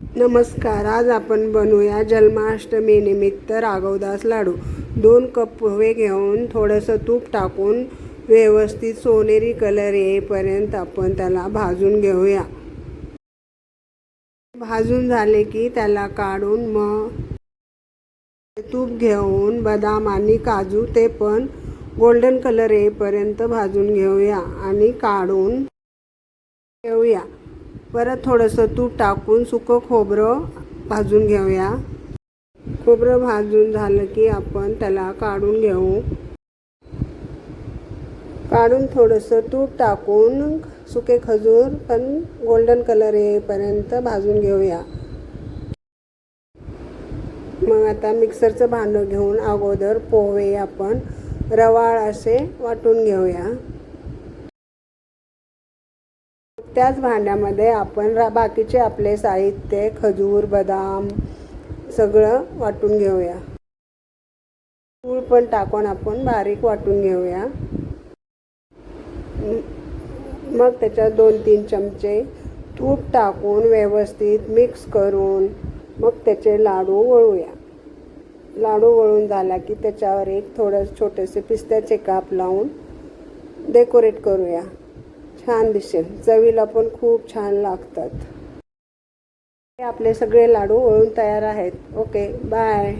नमस्कार, आज आपण बनवूया जन्माष्टमी निमित्त राघवदास लाडू। 2 कप पोहे घेऊन थोडंसं तूप टाकून व्यवस्थित सोनेरी कलर येईपर्यंत आपण त्याला भाजून घेऊया। भाजून झाले की त्याला काढून मग तूप घेऊन बदाम आणि काजू ते पण गोल्डन कलर येईपर्यंत भाजून घेऊया आणि काढून घेऊया। परत थोडंसं तूप टाकून सुकं खोबरं भाजून घेऊया। खोबरं भाजून झालं की आपण त्याला काढून घेऊ। काढून थोडंसं तूप टाकून सुके खजूर पण गोल्डन कलर येईपर्यंत भाजून घेऊया। मग आता मिक्सरचं भांडं घेऊन अगोदर पोहे आपण रवाळ असे वाटून घेऊया। त्याच भांड्यामध्ये आपण बाकीचे आपले साहित्य खजूर बदाम सगळं वाटून घेऊया। गूळ पण टाकून आपण बारीक वाटून घेऊया। मग त्याच्यात 2-3 चमचे तूप टाकून व्यवस्थित मिक्स करून मग त्याचे लाडू वळूया। लाडू वळून झाला की त्याच्यावर एक छोटेसे पिस्त्याचे काप लावून डेकोरेट करूया। छान दिसेल, चवीला पण खूप छान लागतात। आपले सगळे लाडू वळून तयार आहेत। Okay, bye.